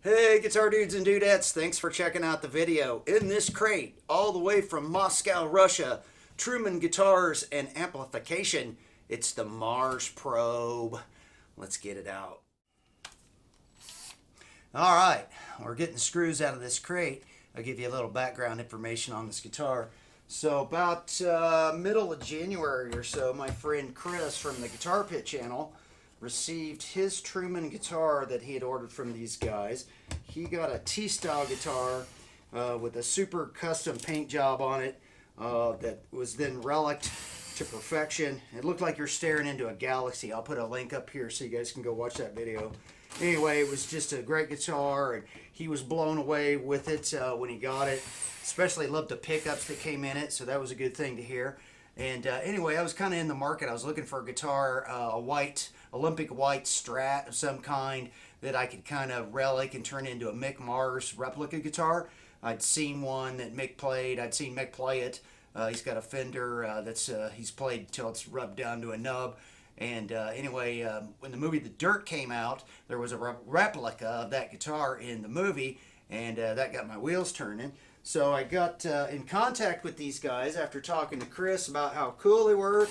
Hey guitar dudes and dudettes, thanks for checking out the video. In this crate, all the way from Moscow, Russia, Trueman Guitars and Amplification, it's the Mars Probe. Let's get it out. Alright, we're getting screws out of this crate. I'll give you a little background information on this guitar. So about middle of January or so, my friend Chris from the Guitar Pit channel received his Trueman guitar that he had ordered from these guys. He got a T-style guitar with a super custom paint job on it that was then reliced to perfection. It looked like you're staring into a galaxy. I'll put a link up here so you guys can go watch that video. Anyway, it was just a great guitar, and he was blown away with it when he got it. Especially loved the pickups that came in it, so that was a good thing to hear. And anyway, I was kind of in the market. I was looking for a guitar, a white, Olympic white Strat of some kind that I could kind of relic and turn into a Mick Mars replica guitar. I'd seen one that Mick played. I'd seen Mick play it. He's got a Fender that's he's played till it's rubbed down to a nub. And anyway, when the movie The Dirt came out, there was a replica of that guitar in the movie, and that got my wheels turning. So I got in contact with these guys after talking to Chris about how cool they were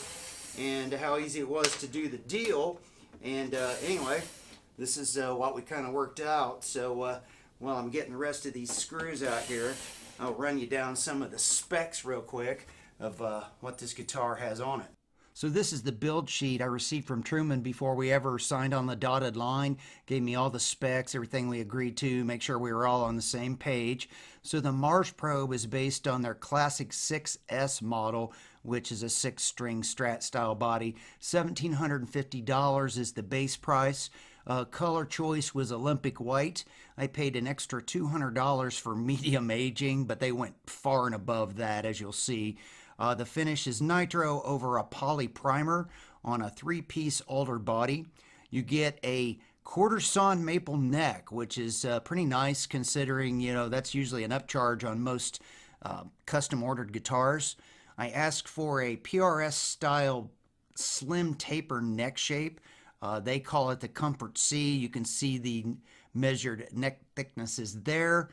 and how easy it was to do the deal. And anyway, this is what we kind of worked out. So while I'm getting the rest of these screws out here, I'll run you down some of the specs real quick of what this guitar has on it. So this is the build sheet I received from Trueman before we ever signed on the dotted line. Gave me all the specs, everything we agreed to, make sure we were all on the same page. So the Mars Probe is based on their classic 6S model, which is a 6-string Strat style body. $1,750 is the base price. Color choice was Olympic white. I paid an extra $200 for medium aging, but they went far and above that, as you'll see. The finish is nitro over a poly primer on a 3-piece alder body. You get a quarter sawn maple neck, which is pretty nice considering, you know, that's usually an upcharge on most custom ordered guitars. I asked for a PRS style slim taper neck shape. They call it the Comfort C. You can see the measured neck thicknesses there.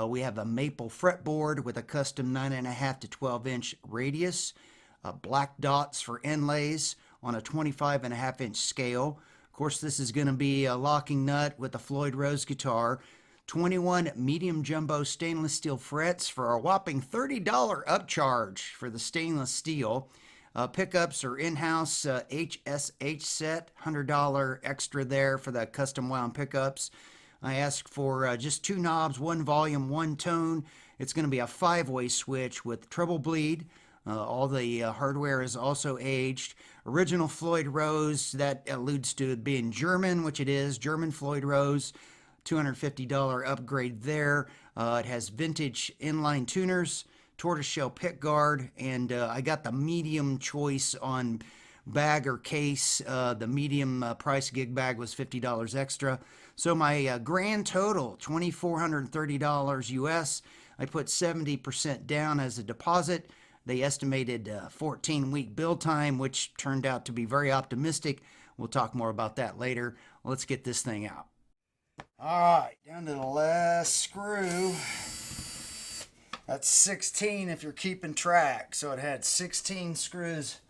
We have a maple fretboard with a custom 9.5 to 12-inch radius, black dots for inlays on a 25.5-inch scale. Of course, this is going to be a locking nut with a Floyd Rose guitar. 21 medium jumbo stainless steel frets for a whopping $30 upcharge for the stainless steel. Pickups are in-house HSH set, $100 extra there for the custom wound pickups. I asked for just 2 knobs, 1 volume, 1 tone. It's going to be a 5-way switch with treble bleed. All the hardware is also aged. Original Floyd Rose, that alludes to it being German, which it is. German Floyd Rose, $250 upgrade there. It has vintage inline tuners, tortoiseshell pick guard, and I got the medium choice on bag or case. The medium price gig bag was $50 extra. So my grand total, $2,430 US. I put 70% down as a deposit. They estimated 14-week build time, which turned out to be very optimistic. We'll talk more about that later. Let's get this thing out. All right, down to the last screw. That's 16 if you're keeping track. So it had 16 screws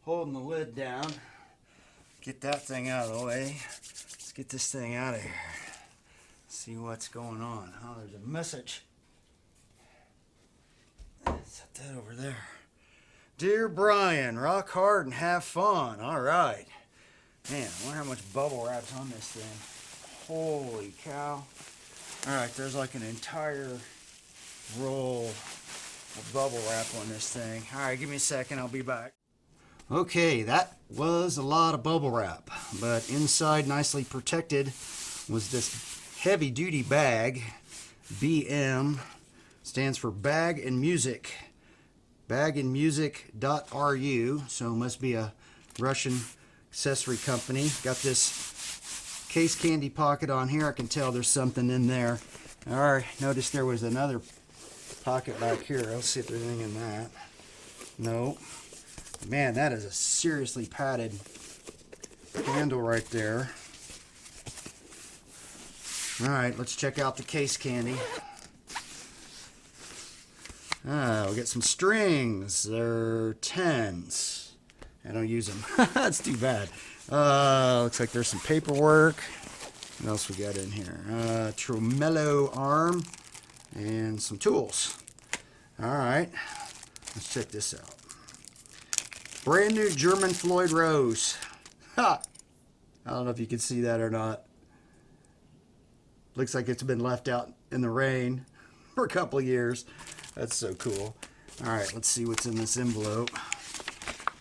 holding the lid down. Get that thing out of the way. Let's get this thing out of here. See what's going on. Oh, there's a message. Set that over there. Dear Brian, rock hard and have fun. All right. Man, I wonder how much bubble wrap's on this thing. Holy cow. All right, there's like an entire roll of bubble wrap on this thing. All right, give me a second. I'll be back. Okay, that was a lot of bubble wrap, but inside, nicely protected, was this heavy-duty bag. BM stands for Bag and Music. Bagandmusic.ru, so it must be a Russian accessory company. Got this case candy pocket on here. I can tell there's something in there. All right, notice there was another pocket back here. Let's see if there's anything in that. No. Man, that is a seriously padded handle right there. All right, let's check out the case candy. We got some strings. They're 10s. I don't use them. That's too bad. Looks like there's some paperwork. What else we got in here? Tremolo arm and some tools. All right, let's check this out. Brand new German Floyd Rose. Ha! I don't know if you can see that or not. Looks like it's been left out in the rain for a couple of years. That's so cool. All right, let's see what's in this envelope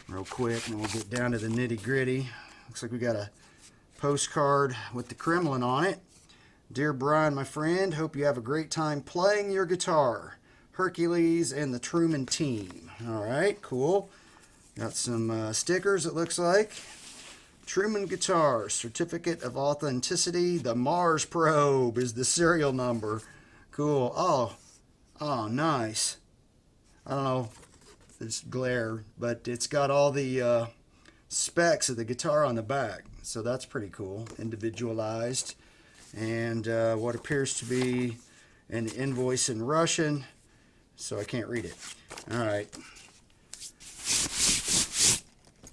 real quick, and we'll get down to the nitty gritty. Looks like we got a postcard with the Kremlin on it. Dear Brian, my friend, hope you have a great time playing your guitar. Hercules and the Trueman team. All right, cool. Got some stickers, it looks like. Trueman Guitars, Certificate of Authenticity. The Mars Probe is the serial number. Cool. Oh, nice. I don't know, it's glare, but it's got all the specs of the guitar on the back. So that's pretty cool. Individualized. And what appears to be an invoice in Russian, so I can't read it. All right.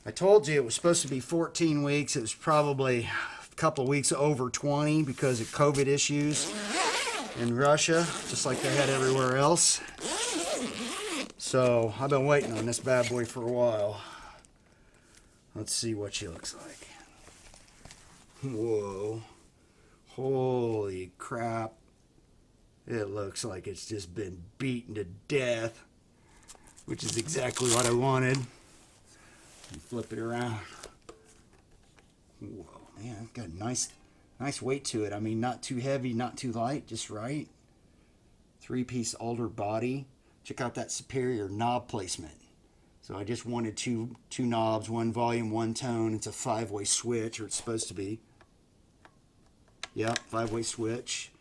I told you it was supposed to be 14 weeks. It was probably a couple of weeks over 20 because of COVID issues in Russia, just like they had everywhere else. So I've been waiting on this bad boy for a while. Let's see what she looks like. Whoa. Holy crap. It looks like it's just been beaten to death, which is exactly what I wanted. Flip it around. Whoa, man, it's got a nice weight to it. I mean, not too heavy, not too light, just right. 3-piece alder body. Check out that superior knob placement. So I just wanted two knobs, one volume, one tone. It's a 5-way switch, or it's supposed to be. Yep, 5-way switch.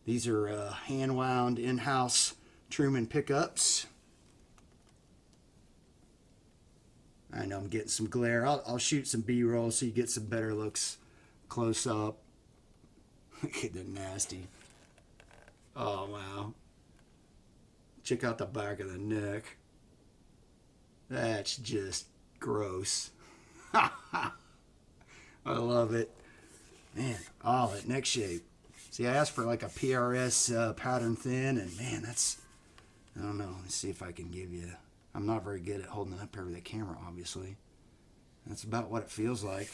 These are hand-wound in-house Trueman pickups. I know I'm getting some glare. I'll shoot some B-roll so you get some better looks close up. Look at the nasty. Oh, wow. Check out the back of the neck. That's just gross. I love it. Man, oh, that neck shape. See, I asked for like a PRS pattern thin, and man, that's, I don't know. Let's see if I can give you, I'm not very good at holding it up here with the camera, obviously. That's about what it feels like.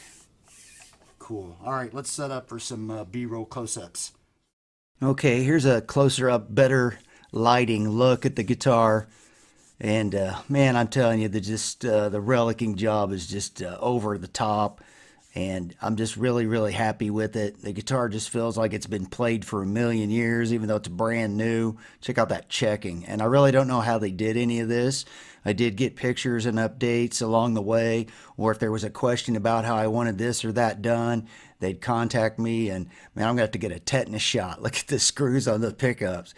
Cool. All right, let's set up for some B-roll close-ups. Okay, here's a closer up, better lighting look at the guitar. And man, I'm telling you, the relicking job is just over the top. And I'm just really happy with it. The guitar just feels like it's been played for a million years, even though it's brand new. Check out that checking. And I really don't know how they did any of this. I did get pictures and updates along the way, or if there was a question about how I wanted this or that done, they'd contact me, and man, I'm gonna have to get a tetanus shot. Look at the screws on the pickups.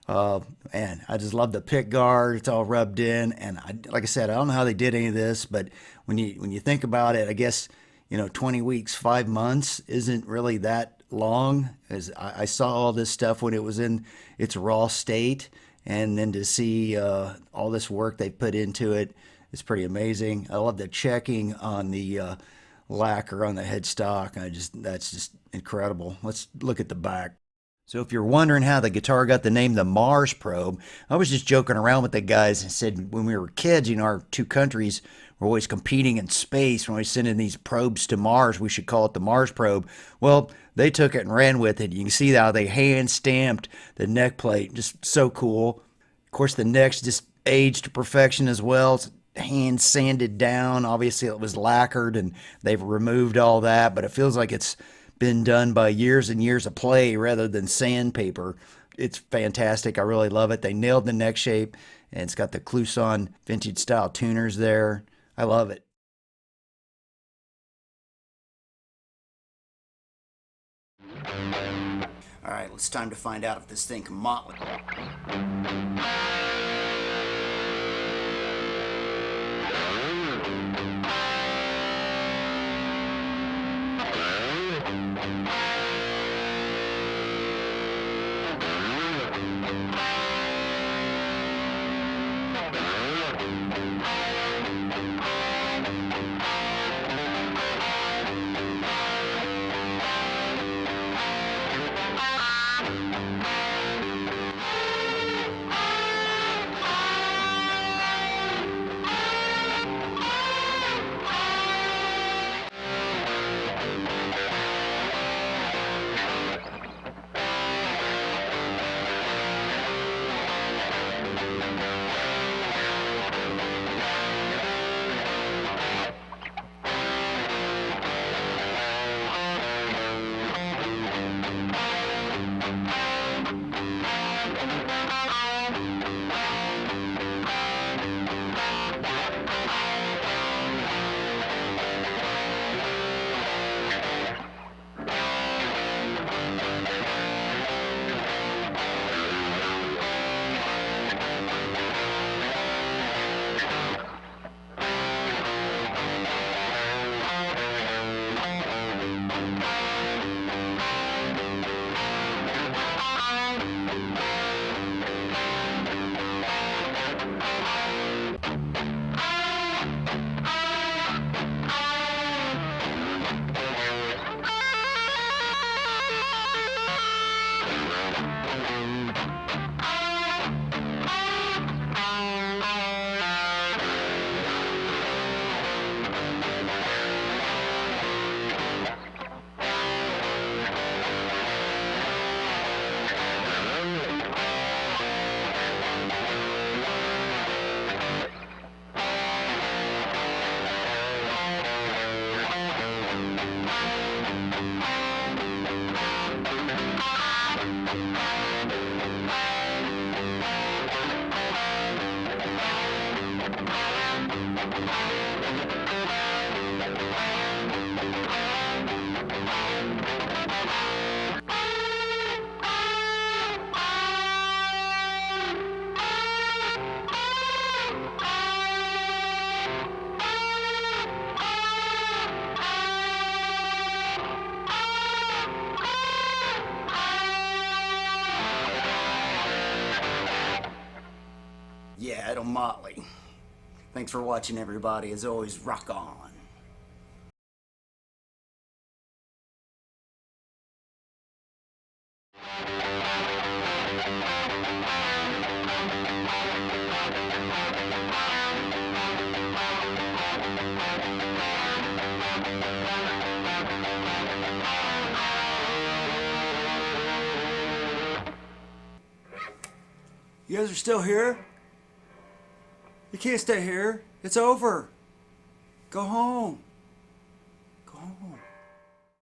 Man, I just love the pick guard. It's all rubbed in, and like I said, I don't know how they did any of this, but when you think about it, I guess, you know, 20 weeks, 5 months isn't really that long. As I saw all this stuff when it was in its raw state, and then to see all this work they put into it is pretty amazing. I love the checking on the lacquer on the headstock. That's just incredible. Let's look at the back. So if you're wondering how the guitar got the name the Mars Probe, I was just joking around with the guys and said when we were kids, you know, our two countries were always competing in space. When we sending these probes to Mars, we should call it the Mars Probe. Well, they took it and ran with it. You can see how they hand stamped the neck plate. Just so cool. Of course, the neck's just aged to perfection as well. It's hand sanded down. Obviously, it was lacquered and they've removed all that, but it feels like it's been done by years and years of play rather than sandpaper. It's fantastic. I really love it. They nailed the neck shape, and it's got the Clouson vintage style tuners there. I love it. All right, it's time to find out if this thing can motley. Untitled Motley. Thanks for watching, everybody. As always, rock on. You guys are still here? You can't stay here. It's over. Go home. Go home.